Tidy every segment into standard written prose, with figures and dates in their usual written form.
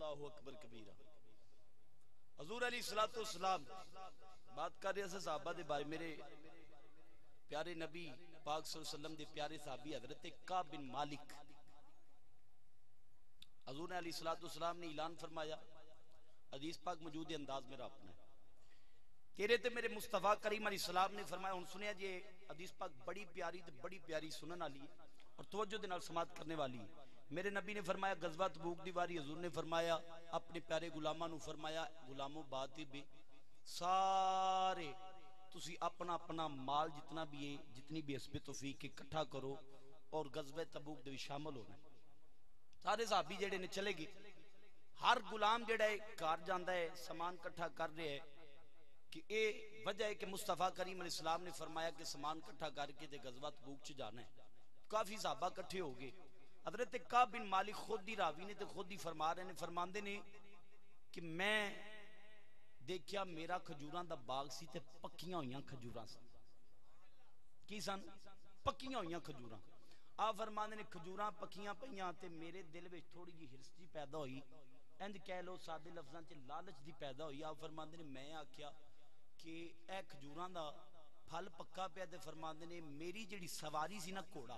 اللہ اکبر کبیرہ. حضور علیہ الصلوۃ والسلام بات کر رہے ہیں صحابہ دے بارے. میرے پیارے نبی پاک صلی اللہ علیہ وسلم دے پیارے صحابی حضرت کعب بن مالک، حضور علیہ الصلوۃ والسلام نے اعلان فرمایا، حدیث پاک موجود ہے، انداز میرا اپنا ہے. تیرے تے میرے مصطفیٰ کریم علیہ السلام نے فرمایا. ہن سنیا جی حدیث پاک بڑی پیاری تے بڑی پیاری سنن والی ہے اور توجہ دے نال سماعت کرنے والی ہے. میرے نبی نے فرمایا غزوہ تبوک دی واری حضور نے فرمایا اپنے پیارے غلاماں نو فرمایا غلاموں بات بھی سارے تسی اپنا اپنا مال جتنا بھی ہے جتنی بھی حسب توفیق اکٹھا کرو اور غزوہ تبوک دے شامل ہونا. سارے صحابی جڑے نے چلے گئے. ہر غلام جڑا ہے گھر جاندا ہے سامان اکٹھا کر رہا ہے کہ اے وجہ ہے کہ مصطفیٰ کریم علیہ السلام نے فرمایا کہ سامان اکٹھا کر کے تے غزوہ تبوک چ جانا ہے. کافی صحابہ اکٹھے ہو گئے. حضرت کعب بن مالک خود ہی راوی نے تے خود ہی فرما رہے نے، فرماندے نے کہ میں دیکھیا میرا کھجوراں دا باغ سی تے پکیاں ہویاں کھجوراں سن. کی سن؟ پکیاں ہویاں کھجوراں. آپ فرماندے نے کھجوراں پکیاں پیاں تے میرے دل وچ تھوڑی جی ہرس جی پیدا ہوئی، انج کہہ لو سادے لفظاں چ لالچ دی پیدا ہوئی. آپ فرماندے نے میں آکھیا کہ اے کھجوراں دا پھل پکا پیا تے فرماندے نے میری جڑی سواری سی نا گھوڑا،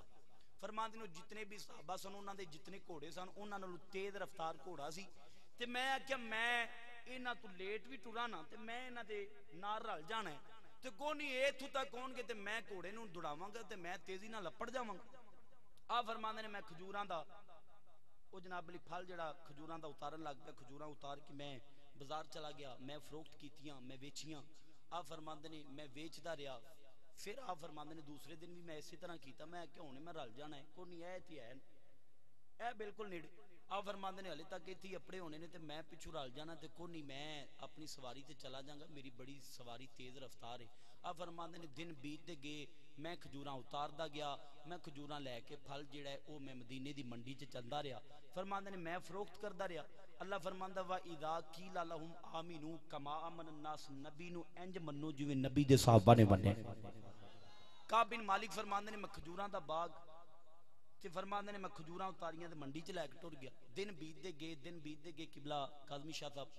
فرماندے نے جتنے بھی صحابہ سن انہاں دے جتنے گھوڑے سن انہاں نال تیز رفتار گھوڑا سی تے میں آکھیا میں انہاں تو لیٹ بھی ٹرا نا تے میں انہاں دے نال رل جانا ہے تے کوئی نہیں ایتھوں تک ہون گے تے میں گھوڑے نوں دوڑاواں گا تے میں تیزی نال لپڑ جاواں گا. آ فرماندے نے میں کھجوراں دا او جناب علی پھل جڑا کھجوراں دا اتارن لگ پیا. کھجوراں اتار کے میں بازار چلا گیا، میں فروخت کیتیاں، میں ویچیاں. آپ فرماندے نے میں ویچدا رہیا. پھر آپ فرماندے نے دوسرے دن بھی میں اسی طرح کیتا. میں کہ ہن میں رل جانا ہے کوئی نہیں تے ہے اے بالکل نیڑے. آپ فرماندے نے ہلے تک ایتھے اپڑے ہونے نے تے میں پچھو رل جانا تے کوئی نہیں میں اپنی سواری تے چلا جاں گا، میری بڑی سواری تیز رفتار ہے. آپ فرماندے نے دن بیتتے گئے، میں کھجوراں اتاردا گیا، میں کھجوراں لے کے پھل جڑا ہے او میں مدینے دی منڈی چ چلدا رہیا. فرماندے نے میں فروخت کردا رہیا. اللہ فرماندا وا اذا قیل لهم آمنوا کما آمن الناس، نبی نو انج منو جویں نبی دے صحابہ نے منیا. کعب بن مالک فرماندے نے میں کھجوراں دا باغ تے فرماندے نے میں کھجوراں اتاریاں تے منڈی چ لے کے ٹر گیا. دن بیتتے گئے، دن بیتتے گئے. قبلہ کاظمی شاہ صاحب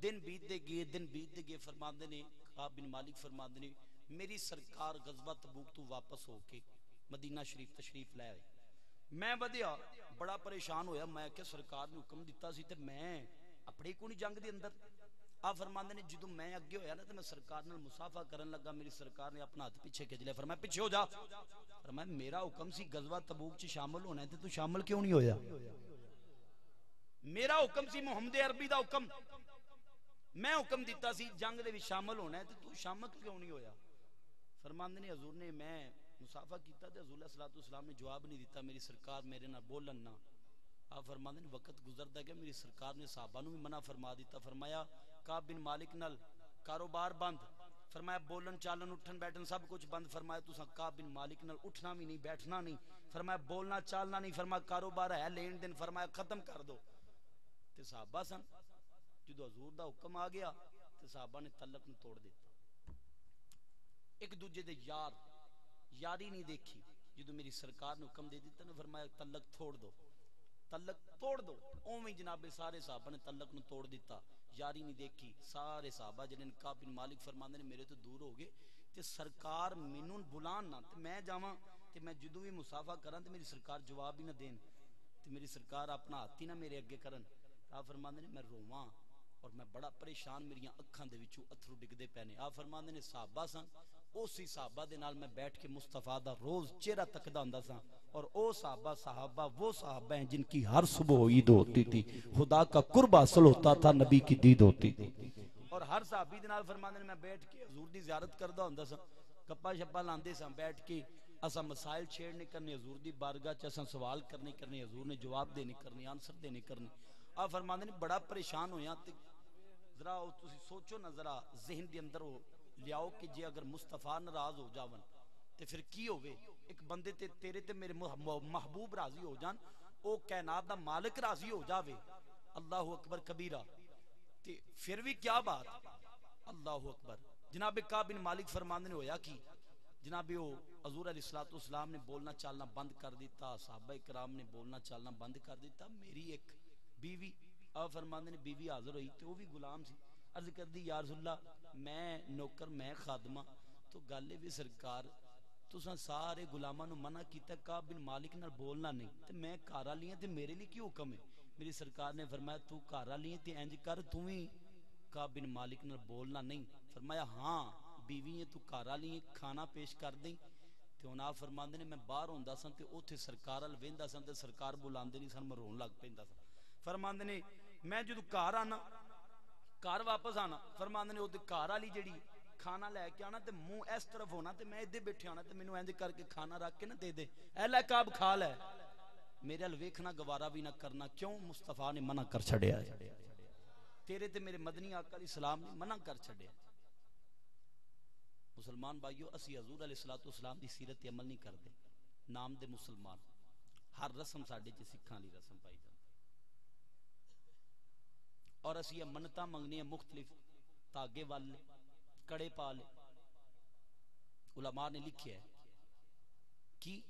دن بیتتے گئے، دن بیتتے گئے. فرماندے نے کعب بن مالک فرماندے نے میری سرکار غزوہ تبوک تو واپس ہو کے مدینہ شریف تشریف لے آئے. میں ودیا بڑا پریشان ہویا. میں کہ سرکار نے حکم دیتا سی تے میں اپنے کو نہیں جنگ دے اندر. آپ فرماندے نے جدوں میں اگے ہویا نا تے میں سرکار نال مصافحہ کرن لگا، میری سرکار نے اپنا ہاتھ پیچھے کھچ لیا. فرمایا پیچھے ہو جا. فرمایا میرا حکم سی غزوہ تبوک چ شامل ہونا ہے تے تو شامل کیوں نہیں ہویا؟ میرا حکم سی محمد عربی دا حکم، میں حکم دیتا سی جنگ دے وچ شامل ہونا ہے تے تو شامل کیوں نہیں ہویا؟ فرماندے نے حضور نے میں مصافحہ کیتا تے حضور صلی اللہ علیہ وسلم نے جواب نہیں دیتا. میری سرکار میرے نال بولن نہ. آپ فرماندے نے وقت گزردا گیا، میری سرکار نے صحابہ نو بھی منع فرما دیتا. فرمایا کعب بن مالک نال کاروبار بند. فرمایا بولن چالن اٹھن بیٹھن سب کچھ بند. فرمایا تساں کعب بن مالک نال اٹھنا بھی نہیں بیٹھنا نہیں. فرمایا بولنا چالنا نہیں. فرمایا کاروبار ہے لین دین فرمایا ختم کر دو. تے صحابہ سن جدو حضور دا حکم آ گیا تے صحابہ نے تعلق نو توڑ دیتا. ایک دوجے دے یار یاری نہیں دیکھی. جدو میری سرکار نے حکم دے دیتا نے فرمایا تعلق توڑ دو، تعلق توڑ دو. اوویں جناب سارے صحابہ نے تعلق نو توڑ دیتا. یاری نہیں دیکھی. سارے صحابہ جنہیں کعب بن مالک فرماندے نے میرے تو دور ہو گئے تے سرکار مینوں بلان نہ تے میں جاواں تے میں جدوں بھی مصافحہ کراں تے میری سرکار جواب ہی نہ دین تے میری سرکار اپنا ہاتھ ہی نہ میرے اگے کرن. آپ فرماندے نے میں روواں اور میں بڑا پریشان، میریاں اکھاں دے وچوں اتھرو ڈگدے پے نے. آپ فرماندے نے صحابہ سن اسی صحابہ دے نال میں بیٹھ کے مصطفیٰ دا روز چہرہ تکدا ہوندا سا. اور او صحابہ وہ صحابہ ہیں جن کی ہر صبح عید ہوتی تھی، خدا کا قرب حاصل ہوتا تھا، نبی کی دید ہوتی تھی. اور ہر صحابی دے نال فرماندے نے میں بیٹھ کے حضور دی زیارت کردا ہوندا سا. گپا شپا لاندے سا بیٹھ کے اساں مسائل چھیڑنے کرنے حضور دی بارگاہ چ اساں سوال کرنے حضور نے جواب دینے کرنے آنسر دینے کرنے. آپ فرماندے نے بڑا پریشان ہویا تے ذرا تسی سوچو نا، ذرا ذہن دے اندر ہو لیاؤ کہ جے اگر مصطفیٰ ناراض ہو جاون تے پھر کی ہوئے؟ ایک بندے تے تیرے تے میرے محبوب راضی ہو جان، او کائنات دا مالک راضی ہو جاوے، اللہ اکبر کبیرہ، تے پھر بھی کیا بات. اللہ اکبر. جناب کعب بن مالک فرماندے نے ہویا کی جناب او حضور علیہ الصلوۃ والسلام نے بولنا چالنا بند کر دیتا، صحابہ کرام نے بولنا چالنا بند کر دیتا. میری ایک بیوی آپ فرماندے نے بیوی حاضر ہوئی تو وہ بھی غلام سی، عرض کر دی یا رسول اللہ میں نوکر میں خادمہ، تو گالے بھی سرکار تساں سارے غلاماں نو منع کیتا کعب بن مالک نال بولنا نہیں، تے میں گھر والی ہاں تے میرے لیے کی حکم ہے؟ میری سرکار نے فرمایا تو گھر والی ہے تے انج کر تو ہی کعب بن مالک نال بولنا نہیں۔ فرمایا ہاں بیوی ہے تو گھر والی ہے، کھانا پیش کر دیں۔ تے ہن آپ فرماندے نے میں باہر ہوندا سن تے اوتھے سرکار ال ویندا سن تے سرکار بلاندے نہیں سن، میں رون لگ پیندا سن۔ فرماندے نے میں جدوں گھر آنا، گھر واپس آنا، فرماندے نے او تے گھر والی جڑی کھانا لے کے آنا تے منہ اس طرف ہونا تے میں ادھر بیٹھے ہونا تے مینوں انج کر کے کھانا رکھ کے نہ دے دے، اے لے کعب کھا لے، میرے ال ویکھنا گوارا بھی نہ کرنا، کیوں؟ مصطفیٰ نے منع کر چھڑیا ہے، تیرے تے میرے مدنی آقا علیہ السلام نے منع کر چھڑیا۔ مسلمان بھائیو اسی حضور علیہ السلام دی سیرت عمل نہیں کرتے، نام دے مسلمان، ہر رسم ساڈے چ سکھاں دی رسم پائی جاتی، اور اسی یہ منتاں منگنی ہیں مختلف تاگے والے کڑے پالے۔ علماء نے لکھیا ہے کہ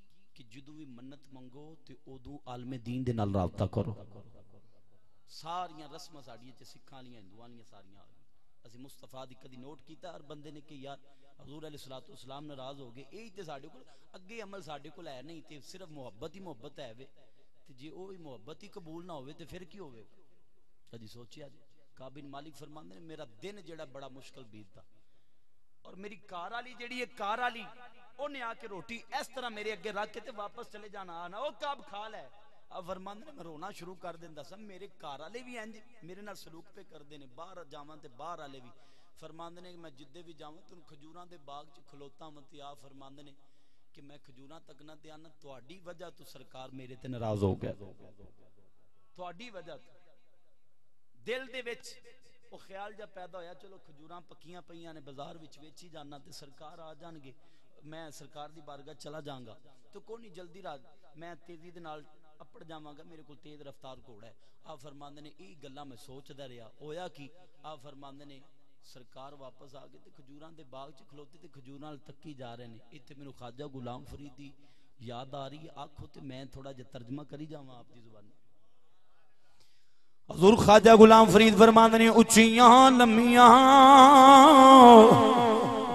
جدو بھی منت منگو تے ادو عالم دین دے نال رابطہ کرو۔ ساریاں رسماں ساڈیاں چ سکھاں لیاں ہندوواں لیاں ساریاں اسی مصطفیٰ دی کدی نوٹ کیتا ہر بندے نے کہ یار حضور علیہ السلام ناراض ہو گئے، یہی تے ساڈے کول اگے عمل ساڈے کول ہے نہیں، تے صرف محبت ہی محبت ہے وے، تے جے وہی محبت ہی قبول نہ ہوئے تے پھر کی ہوئے؟ کدی سوچیا جی؟ کعب بن مالک فرماندے نے میرا دن جڑا بڑا مشکل بیتتا، اور میری کار والی جڑی ہے کار والی اونے آ کے روٹی اس طرح میرے اگے رکھ کے تے واپس چلے جانا، آنا او کعب کھا لے۔ اب فرماندے نے میں رونا شروع کر دیندا سا، میرے کار والے بھی انج میرے نال سلوک پہ کردے نے، باہر جاواں تے باہر والے بھی فرماندے نے کہ میں جدے بھی جاواں تے کھجوراں دے باغ چ کھلوتا ہوں تے آپ فرماندے نے کہ میں کھجوراں تک نہ تے آنا تہاڈی وجہ تو سرکار میرے تے ناراض ہو گیا، تہاڈی وجہ تو دل دے وچ وہ خیال جا پیدا ہویا چلو کھجوراں پکیاں پئیاں نے بازار وچ ویچی جانا تے سرکار آ جان گے، میں سرکار دی بارگاہ چلا جاؤں گا تو کوئی نہیں جلدی رات میں تیزی دے نال اپڑ جاواں گا، میرے کول تیز رفتار گھوڑا ہے۔ آپ فرماندے نے یہ گلاں میں سوچدا رہیا، ہویا کہ آپ فرماندے نے سرکار واپس آ گئے تے کھجوراں دے باغ چ کھلوتے تے کھجوراں تکی جا رہے نے، ایتھے مینوں خواجہ غلام فرید دی یاد آ رہی ہے، آکھو تے میں تھوڑا جہا ترجمہ کری جاواں آپ دی زبان۔ حضور خواجہ غلام فرید فرماندے نے اچیاں لمیاں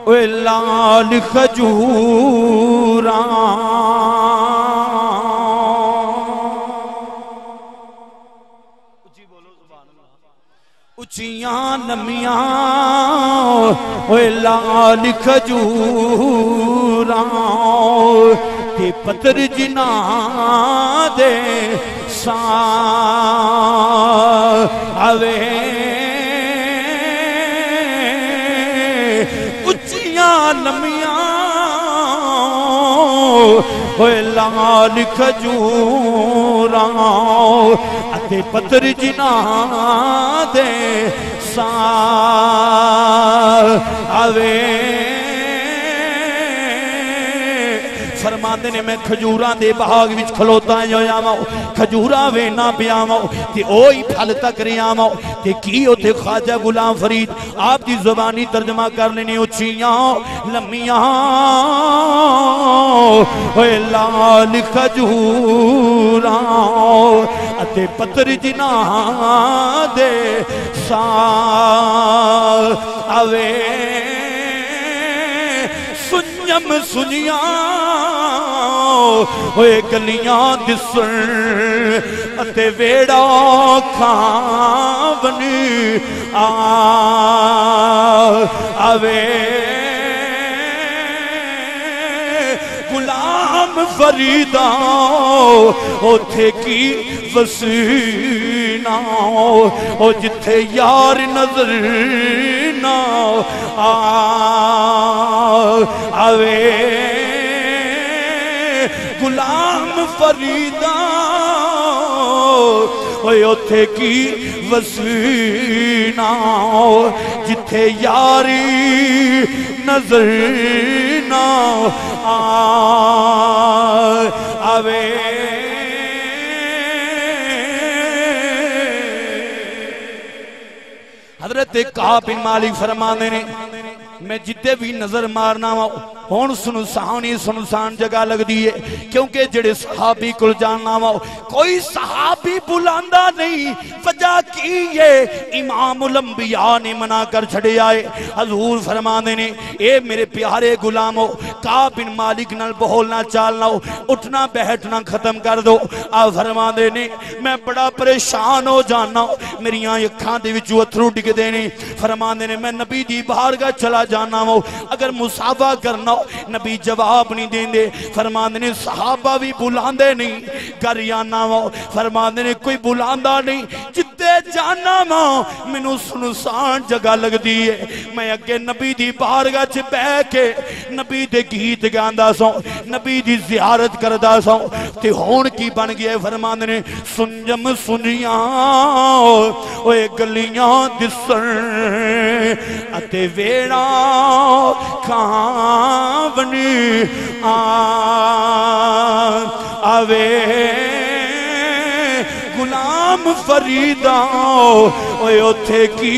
اوے لال کھجوراں اچھی بولو سبحان اللہ، اچیاں لمیاں اوے لال کھجوراں تے پتر جنا دے آوے اچیاں لمیاں ہوئے لال کھجوراں اتے پتر جنا دے آوے فرماندے نے میں کھجوراں دے باغ وچ کھلوتا جاواں، کھجوراں وینا پیاواں تے اوہی پھل تک رہاواں تے کی اوتھے خواجہ غلام فرید آپ دی زبانی ترجمہ کر لینے اچیاں لمیاں اوے لال کھجوراں اتے پتر جنا دے آوے سنجم سنیاں ہوئے گلیاں دسن اتے ویڑا کھاون آوے غلام فریدہ اوتھے کی وسینا او جتھے یار نظر نہ آوے غلام فریدہ اوے اوتھے کی وسینا جتھے یاری نظر نہ آوے حضرت کعب بن مالک فرماندے نے میں جدے بھی نظر مارنا ہون سنسان جگہ لگ دیئے کیونکہ جڑے صحابی کل جاننا کوئی صحابی صحابی بلاندا نہیں، وجہ کی ہے امام الانبیاء نے منع کر چھڑے آئے۔ حضور فرمانے نے اے میرے پیارے غلامو، کعب بن مالک نال بولنا چالنا ہو، اٹھنا بیٹھنا ختم کر دو۔ آپ فرمانے نے میں بڑا پریشان ہو جانا ہوں، میری اکھاں دے وچوں اتھرو ڈگ دینے۔ فرمانے نے میں نبی دی بارگاہ چلا جانا ہوں، اگر مصافحہ کرنا ہو نبی جواب نہیں دیں دے۔ فرمانے نے صحابہ بھی بلاندے نہیں، گھر آنا ہوں فرمانے نے کوئی بلاندا نہیں، جتے جانا ہوں مینوں سنسان جگہ لگ دی ہے، میں اگے نبی دی بارگاہ چ بیٹھ کے نبی دے گیت گاندا سوں، نبی دی زیارت کردا سوں، تے ہون کی بن گیا ہے۔ فرمانے نے سنجم سنیاں اوے گلیاں دسن اتے ویڑا کھاں بنی آوے غلام فریدہ اوے اتھے کی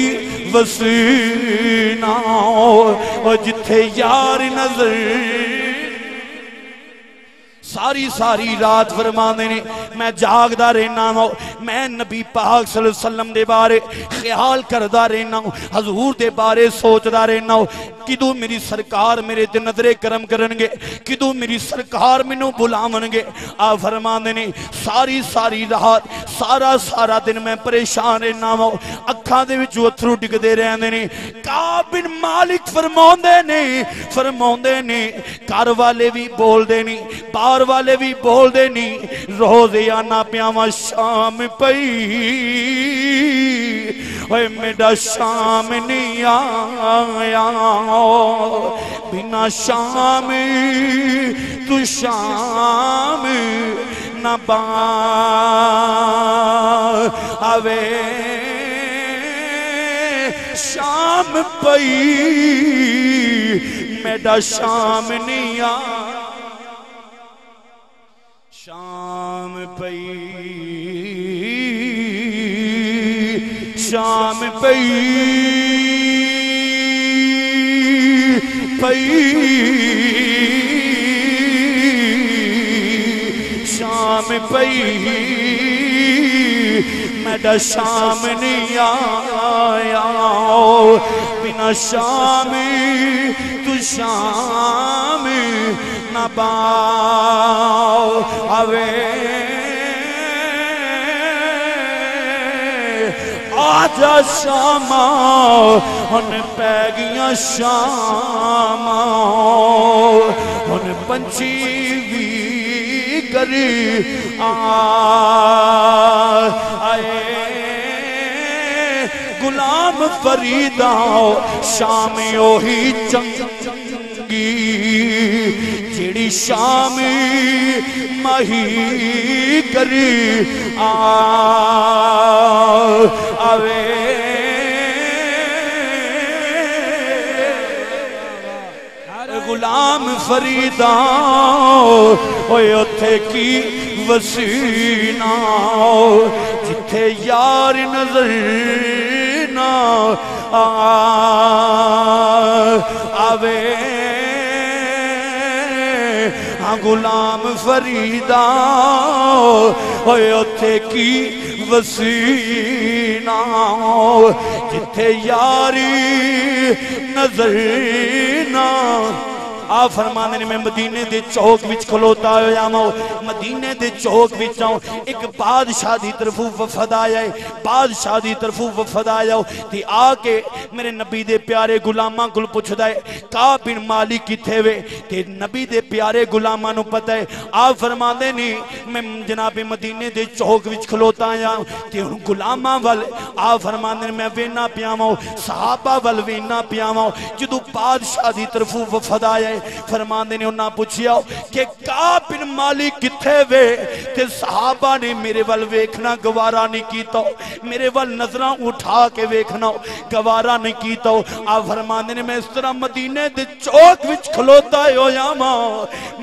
وسینا او جتھے یار نظر۔ ساری رات فرمانے نے میں جاگدا رہنا ہوں، میں نبی پاک صلی اللہ علیہ وسلم دے بارے خیال کردا رہنا ہوں، حضور دے بارے سوچدا رہنا ہوں، کدوں میری سرکار میرے تے نظر کرم کرنگے، کدوں میری سرکار مینوں بلاونگے۔ آپ فرمانے نے ساری رات سارا دن میں پریشان رہنا ہوں، اکھاں دے وچوں اتھرو ڈگدے رہندے نے۔ کعب بن مالک فرماندے نے گھر والے بھی بول دے نہیں، باہر والے بھی بول دے نہیں، روزے آنا پیاواں شام پئی اے میرا شام نہیں آیا، بنا شام تو شام نہ آوے شام پئی میرا شام نہیں آیا، شام پئی شام پئی شام پئی میرا شام نہیں آیا، بنا شام تو شام نہ آوے آجا شاما ہن پہ گیاں شاما ہن پنچھی بھی کری آئے غلام فریدہ شام اوہی چنگی جیڑی شام مہی کری آوے غلام فریدہ اوے اتھے کی وسینا جتھے یار نظر نہ آوے غلام فریدہ ہوئے اتھے کی وسینا جتھے یاری نظر نہ آپ فرمانے میں مدینے دے چوک وچ کھلوتا ہویا ہوں، مدینے دے چوک وچ آؤں، ایک بادشاہ دی طرف وفد آیا ہے، بادشاہ دی طرف وفد آیا ہو تی آکے میرے نبی دے پیارے غلاماں کل پوچھ دائے کعب بن مالک کتھے وے تے نبی دے پیارے غلاماں نو پتہ ہے۔ آپ فرمانے نہیں میں جناب مدینے دے چوک وچ کھلوتا آیا ہوں تے ان غلاماں وال آپ فرمانے میں وینا پیاواں صحابہ وال وینا پیاواں جدو بادشاہ دی طرف وفد آیا ہے فرماندے نے انہاں پوچھیا کہ کعب بن مالک کتھے وے تے صحابہ نے میرے وال ویکھنا گوارا نہیں کیتا میرے وال نظراں اٹھا کے ویکھنا گوارا نہیں کیتا آپ فرماندے نے میں اس طرح مدینے دے چوک وچ کھلوتا ہویا ماں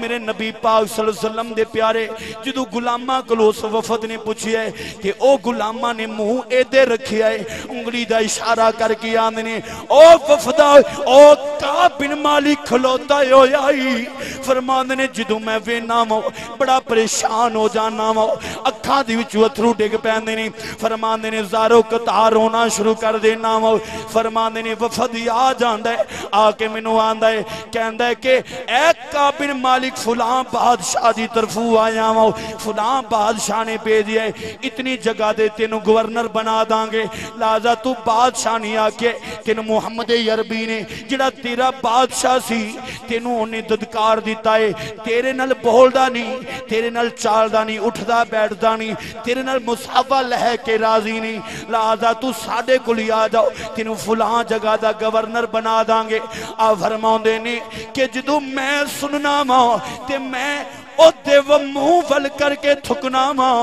میرے نبی پاک صلی اللہ علیہ وسلم دے پیارے جدو غلامہ کلوس وفد نے پوچھیا ہے کہ او غلامہ نے منہ ایدے رکھیا ہے انگلی دا اشارہ کر کے آندے نے او وفدہ او کعب بن مالک کھلوتا ہوئی فرماندے نے جدوں میں وینا وا بڑا پریشان ہو جانا وا اکھاں دے وچ اتھرو ڈگ پیندے نے فرماندے نے زارو قطار رونا شروع کر دینا وا فرماندے نے وفد آ جاندا ہے آ کے مینوں آندا ہے کہندا ہے کہ اے کعب بن مالک فلاں بادشاہ دی طرفوں آیا وا فلاں بادشاہ نے بھیجیا ہے اتنی جگہ دے تینوں گورنر بنا داں گے لہذا تو بادشاہ نہیں آ کے تینوں محمد عربی نے جڑا تیرا بادشاہ سی تینوں انہیں ددکار دیتا ہے تیرے نال بولدا نہیں تیرے نال چالدا نہیں اٹھدا بیٹھدا نہیں تیرے نال مصحفہ لہے کے راضی نہیں لہذا تو ساڈے کول ہی آ جاؤ تینوں فلاں جگہ دا گورنر بنا داں گے آ فرماندے نے کہ جدوں میں سننا وا تے میں او دے و منہ ول کر کے تھکنا ماں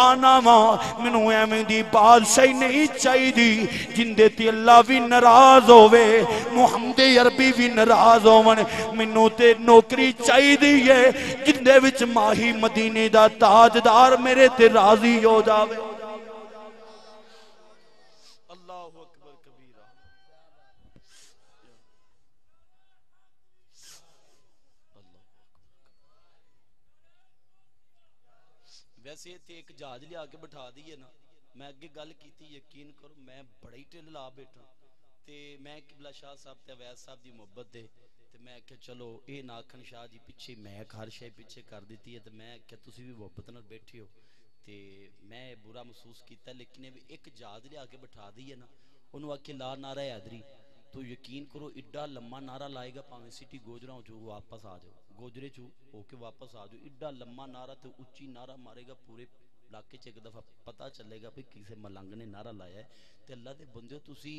آنا ماں منو ایمیں دی بادشاہی نہیں چاہی دی جندے تی اللہ بھی ناراض ہوئے محمد عربی بھی ناراض ہوون منو تے نوکری چاہی دی ہے جندے وچ ماہی مدینے دا تاجدار میرے تے راضی ہو جاوے اللہ اکبر کبیرہ ویسے تے ایک جہاز لیا کے بٹھا دیئے نا میں اگے گل کیتی یقین کرو میں بڑی ٹل لا بیٹھا تے میں قبلہ شاہ صاحب تے ویس صاحب دی محبت دے تے میں کہ چلو اے ناکھن شاہ جی پیچھے میں ایک ہر شے پیچھے کر دیتی ہے تے میں کہ تسی بھی محبت نال بیٹھے ہو تے میں برا محسوس کیتا لیکن ایک جہاز لیا کے بٹھا دیئے نا انہوں آکے لا نعرہ حیدری تو یقین کرو اڈا لمحہ نعرہ لائے گا پاویں سٹی گوجراں جو واپس آ جاؤ گوجرے چو ہو کے واپس آ جاؤ اڈا لمحہ نعرہ تے اچھی نعرہ مارے گا پورے علاقے چ ایک دفعہ پتہ چلے گا بھی کسے ملنگ نے نعرہ لایا ہے تے اللہ دے بندیو تسی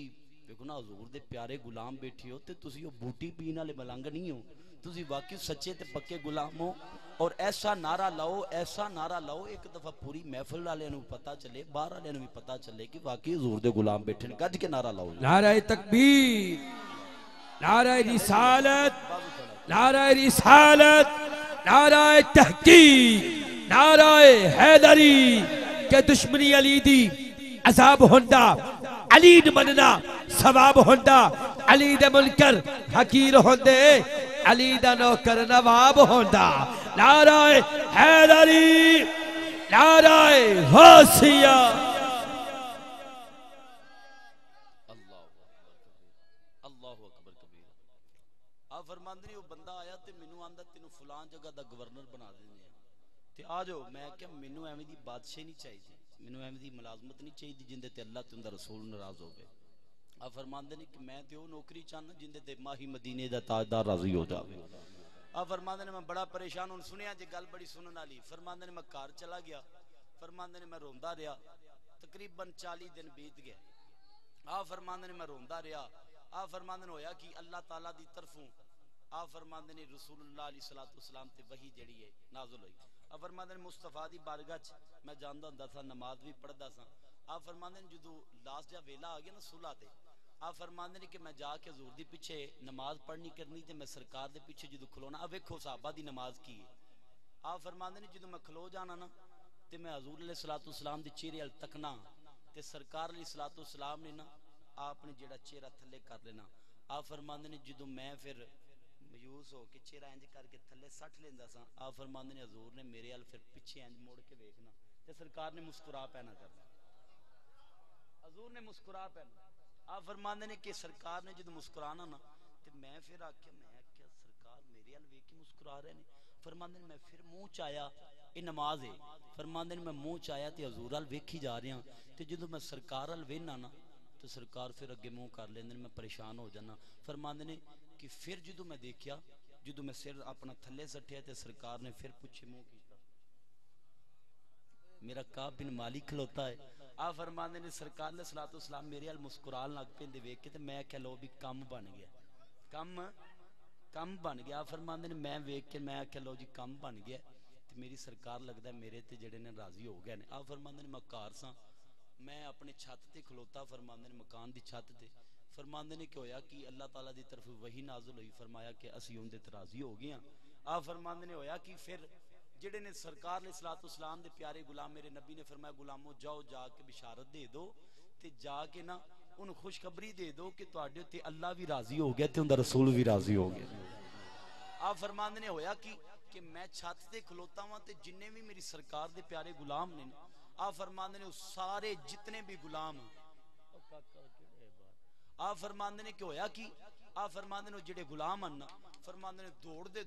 دیکھو نا حضور دے پیارے غلام بیٹھے ہو تے تسی وہ بوٹی پین والے ملنگ نہیں ہو تسی واقعی سچے تے پکے غلام ہو اور ایسا نعرہ لاؤ ایک دفعہ پوری محفل والے نو پتہ چلے باہر والے نو بھی پتہ چلے کہ واقعی حضور دے غلام بیٹھے نے گج کے نعرہ لاؤ نعرہ تکبیر نعرہ رسالت نعرہ رسالت نعرہ تحقیق نعرہ حیدری کہ دشمنی علی دی عذاب ہوندا علی دے مننا ثواب ہوندا علی دے منکر حقیر ہوندے علی دا نوکر نواب ہوندا نعرہ حیدری نعرہ غوثیہ اللہ اکبر کبیر آپ فرماندنی وہ بندہ آیا تے منو آندا تینوں فلان جگہ دا گورنر بنا دینے ہیں تے آ جاؤ میں کہ منو ایویں دی بادشاہی نہیں چاہیے منو ایویں دی ملازمت نہیں چاہیے جندے تے اللہ تے اندر رسول ناراض ہو گئے آپ فرماندنی کہ میں تے وہ نوکری چاہنا جندے تے ماہی مدینے دا تاجدار راضی ہو جاوے آپ فرماندنی میں بڑا پریشان ہوں سنیا جی گل بڑی سنن والی فرماندنی میں گھر چلا گیا فرماندنی میں روندا رہا تقریباً 40 دن بیت گئے آپ فرماندنی میں روندا رہا آپ فرماندنی ہویا کہ اللہ تعالیٰ دی طرفوں آپ فرماندنی رسول اللہ علیہ السلام تے وحی جڑی ہے نازل ہوئی آپ فرماندنی مصطفیٰ دی بارگاہ میں جاندا ہوندا تھا نماز بھی پڑھدا سا آپ فرماندنی جدو لاسٹ جا ویلا آ گیا نا صلح تے آپ فرماندنی کہ میں جا کے حضور دی پیچھے نماز پڑھنی کرنی تے میں سرکار دے پیچھے جدو کھلونا اب ویکھو صحابہ دی نماز کی ہے آپ فرماندنی جدو میں کھلو جانا نا تے میں حضور علیہ السلام دی چہرے ال تکنا تے سرکار علیہ السلام نے نا آپ نے جڑا چہرہ تھلے کر لینا آپ فرماندنی جدو میں پھر مایوس ہو کے چہرہ انج کر کے تھلے سٹ لیندا سا آپ فرماندنی حضور نے میرے ال پھر پیچھے انج موڑ کے ویکھنا تے سرکار نے مسکرا پینا کرنا حضور نے مسکرا پینا آپ فرماندے نے کہ سرکار نے جدو مسکرانا نا تے میں پھر آکھیا میں سرکار میرے ال ویکھ کے مسکرا رہے نے فرماندے نے میں پھر منہ چایا یہ نماز ہے فرماندے نے میں منہ چایا تے حضور ال ویکھی جا رہا تے جدو میں سرکار ال وینا نا تو سرکار پھر اگے منہ کر لیندے میں پریشان ہو جانا فرماندے نے کہ پھر جدو میں دیکھیا جدو میں سر اپنا تھلے سٹیا تے سرکار نے پھر پوچھے منہ کیتا میرا کعب بن مالک کھلوتا ہے آپ فرماندے نے سرکار علیہ السلام میرے ال مسکرال لگ پیندے ویکھ کے تے میں کہ لو بھی کم بن گیا کم بن گیا آپ فرماندے نے میں ویکھ کے میں کہ لو جی کم بن گیا تے میری سرکار لگدا ہے میرے تے جڑے نے راضی ہو گئے نے آپ فرماندے نے میں کار سا میں اپنے چھت تے کھلوتا فرماندے نے مکان دی چھت تے فرماندے نے کہ ہویا کہ اللہ تعالیٰ دی طرف وحی نازل ہوئی فرمایا کہ اسی اون دے تے راضی ہو گئے ہیں آپ فرماندے نے ہویا کہ پھر جڑے نے سرکار علیہ السلام دے پیارے غلام میرے نبی نے فرمایا غلامو جاؤ جا کے بشارت دے دو تے جا کے نا ان خوشخبری دے دو کہ تواڈے تے اللہ بھی راضی ہو گیا تے اوندا رسول بھی راضی ہو گیا آپ فرماندے نے ہویا کہ میں چھت تے کھلوتا ہوں تے جننے بھی میری سرکار دے پیارے غلام نے آپ فرماندے نے سارے جتنے بھی غلام آپ فرماندے نے کہ ہویا کی آپ فرماندے نے جڑے غلام ہیں فرماندے نے دوڑ دے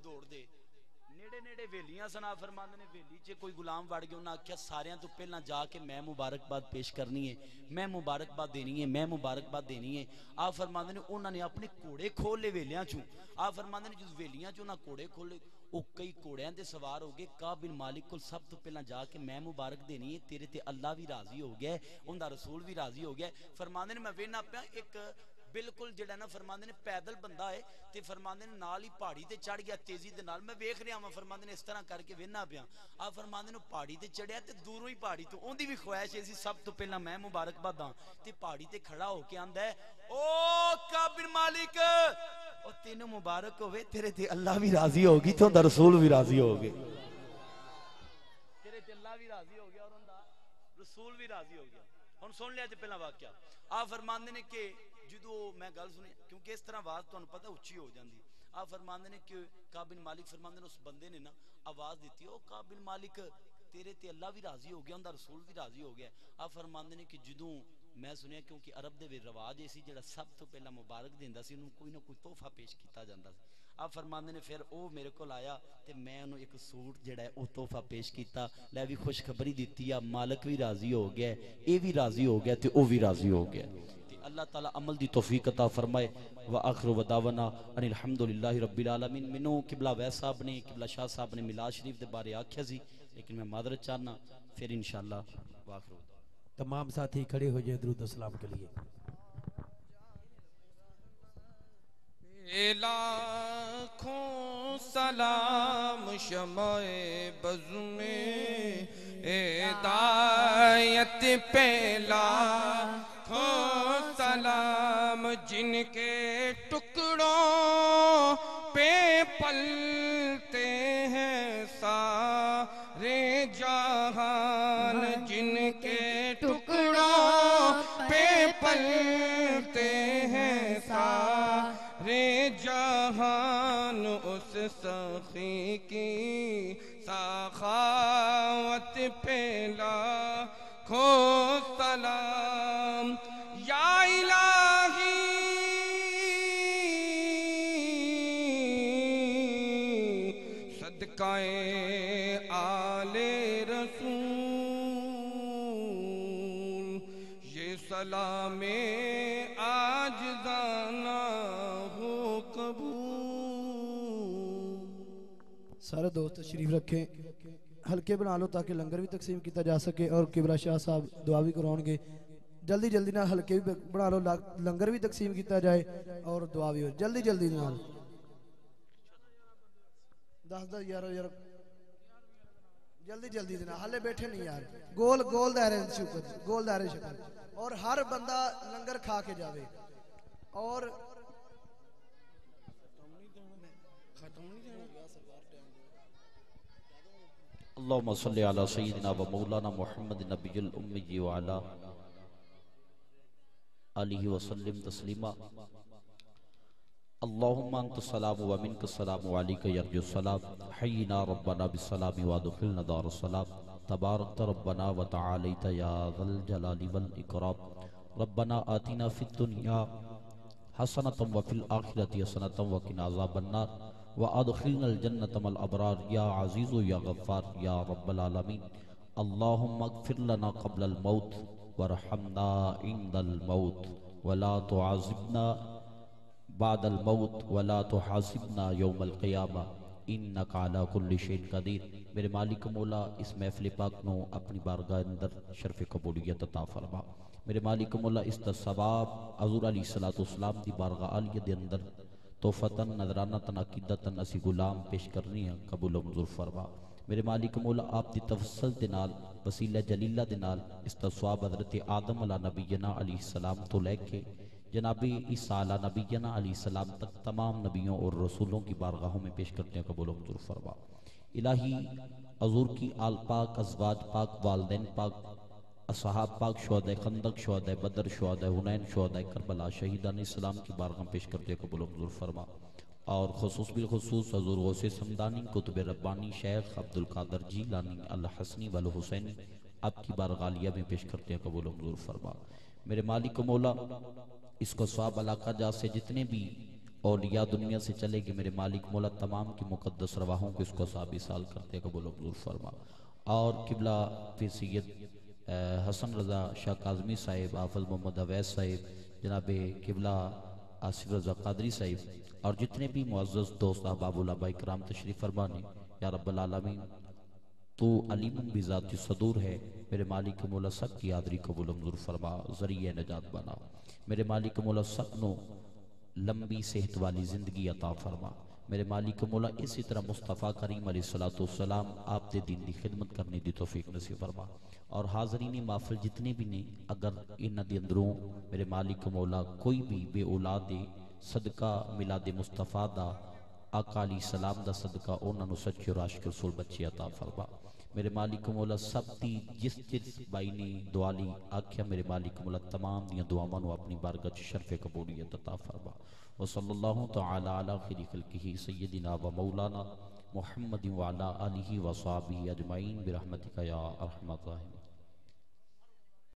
نیڑے نیڑے ویلیاں سن آپ فرماندے نے ویلی چے کوئی غلام وڑ گیا انہاں آکھیا ساریاں تو پہلا جا کے میں مبارکباد پیش کرنی ہے میں مبارکباد دینی ہے میں مبارکباد دینی ہے آپ فرماندے نے انہاں نے اپنے کوڑے کھول لے ویلیاں چوں آپ فرماندے نے جس ویلیاں چوں نہ کوڑے کھول لے او کئی کوڑیاں تے سوار ہو گئے کعب بن مالک کو سب تو پہلا جا کے میں مبارک دینی ہے تیرے تے اللہ بھی راضی ہو گیا ان دا رسول بھی راضی ہو گیا فرماندے نے میں وینا پیا ایک بالکل جڑا نا فرماندے نے پیدل بندہ ہے تے فرماندے نے نال ہی پہاڑی تے چڑھ گیا تیزی دے نال میں ویکھ رہا ہاں فرماندے نے اس طرح کر کے وینا پیا آ فرماندے نے پہاڑی تے چڑھیا تے دوروں ہی پہاڑی تو اون دی بھی خواہش ایسی سب تو پہلا میں مبارکباد داں تے پہاڑی تے کھڑا ہو کے آندا ہے او کعب بن مالک او تینوں مبارک ہوئے تیرے تے اللہ بھی راضی ہوگی تو دا رسول بھی راضی ہوگے تیرے تے اللہ بھی راضی ہو گیا اور ان دا رسول بھی راضی ہو گیا ہن سن لیا جے پہلا واقعہ آپ فرماندے نے کہ جدو میں گل سنی کیونکہ اس طرح آواز تو پتہ اچھی ہو جاندی آپ فرماندے نے کہ کعب بن مالک فرماندے نے اس بندے نے نا آواز دیتی او کعب بن مالک تیرے تے اللہ بھی راضی ہو گیا ان دا رسول بھی راضی ہو گیا آپ فرماندے نے کہ جدوں میں سنیا کیونکہ عرب دے رواج ایسی جڑا سب تو پہلا مبارک دیندا سی انہوں کوئی نہ کوئی تحفہ پیش کیتا جاندا سی آپ فرماندے نے پھر او میرے کول آیا تے میں انہوں ایک سوٹ جڑا ہے او تحفہ پیش کیتا لے بھی خوشخبری دیتی ہے مالک بھی راضی ہو گیا اے بھی راضی ہو گیا تے او بھی راضی ہو گیا اللہ تعالی عمل دی توفیق عطا فرمائے وآخر ودعوانا ان الحمدللہ رب العالمین منو قبلہ ویس صاحب نے قبلہ شاہ صاحب نے میلاد شریف دے بارے آکھیا سی لیکن میں معذرت چاہنا پھر انشاءاللہ وآخر ودعوانا تمام ساتھی کھڑے ہو جائے درود و سلام کے لیے لاکھوں سلام شمع بز میں ہدایت پہ لاکھوں سلام جن کے ٹکڑوں پہ پلتے ہیں سارے جہان جن کے ٹکڑوں پہ پلتے ہیں سارے جہان اس سخی کی سخاوت پہ لاکھوں سلام یا الہی صدقہ آل رسول یہ سلام عاجزانہ ہو قبول سارے دوست تشریف رکھیں ہلکے بنا لو تاکہ لنگر بھی تقسیم کیتا جا سکے اور قبلہ شاہ صاحب دعا بھی کرون گے جلدی جلدی نہ ہلکے بھی بنا لو لنگر بھی تقسیم کیتا جائے اور دعا بھی ہو جلدی جلدی نہ 10 یار جلدی جلدی نہ ہلے بیٹھے نہیں یار گول دائرے شکر گول دائرے شکر اور ہر بندہ لنگر کھا کے جاوے اور اللہم صلی علی سیدنا و مولانا محمد نبی الامی وعلا آلہ وسلم تسلیما اللہم انت السلام و منک السلام علیکہ یرجو السلام حینا ربنا بالسلام وادخلنا دار السلام تبارکت ربنا و تعالیت یا ذا الجلال والاکرام ربنا آتنا فی الدنیا حسنة وفی الآخرة حسنة وقنا عذاب النار وادخلنا الجنة مع الابرار یا عزیز یا غفار یا رب العالمین اللہم اغفر لنا قبل الموت وارحمنا عند الموت ولا تعذبنا بعد الموت ولا تحاسبنا یوم القیامہ انک علی کل شیء قدیر میرے مالک مولا اس محفل پاک نو اپنی بارگاہ اندر شرف قبولیت عطا فرما میرے مالک مولا اس دا ثواب حضور علیہ السلام دی بارگاہ عالیہ دے اندر توفتاً نظرانتاً عقیدتاً اسی غلام پیش کرنی ہے قبول و منظور فرما میرے مالک مولا آپ دی تفصل دے نال وسیلہ جلیلہ دے نال اس دا ثواب حضرت آدم علیہ نبینا علیہ السلام تو لے کے جناب عیسیٰ علیہ نبینا علیہ السلام تک تمام نبیوں اور رسولوں کی بارگاہوں میں پیش کرتے ہیں قبول و منظور فرما الہی حضور کی آل پاک ازواج پاک والدین پاک اصحاب پاک شہداء خندق شہداء بدر شہداء حنین شہداء کربلا شہیدان اسلام کی بارگاہ پیش کرتے قبول و منظور فرما اور خصوص بالخصوص حضور غوث سمدانی قطب ربانی شیخ عبد القادر جیلانی الحسنی والحسینی آپ کی بارغالیہ میں پیش کرتے ہیں، قبول منظور فرما۔ میرے مالک و مولا اس کو صحاب علاقہ جا سے جتنے بھی اولیاء دنیا سے چلے گی، میرے مالک مولا تمام کی مقدس رواحوں کو اس کو صحابی سال کرتے ہیں، قبول منظور فرما۔ اور قبلہ پھر سید حسن رضا شاہ کاظمی صاحب، حافظ محمد اویس صاحب، جناب قبلہ آصف رضا قادری صاحب، اور جتنے بھی معزز دوست احباب علماء کرام تشریف فرمانے، یا رب العالمین تو علیم بذات صدور ہے، میرے مالک مولا سب کی حاضری قبول منظور فرما، ذریعہ نجات بنا۔ میرے مالک مولا سب نو لمبی صحت والی زندگی عطا فرما۔ میرے مالک مولا اسی طرح مصطفیٰ کریم علیہ السلام آپ دے دین دی خدمت کرنے دی توفیق نصیب فرما۔ اور حاضرین محفل جتنے بھی نے، اگر ان دی اندروں میرے مالک مولا کوئی بھی بے اولاد صدقہ میلاد مصطفیٰ دا، آقا علیہ السلام دا صدقہ انہاں نو سچے اور عاشق رسول بچے عطا فرما۔ میرے مالک مولا سب دی جس بائی نے دعا لی آکھیا، میرے مالک مولا تمام دیاں دعاواں نو اپنی بارگاہ شرف قبولیت عطا فرما۔ وصلی اللہ تعالی علی خیر خلقہ سیدنا و مولانا محمد وعلی آلہ و صحابہ اجمعین برحمتک یا ارحم الراحمین۔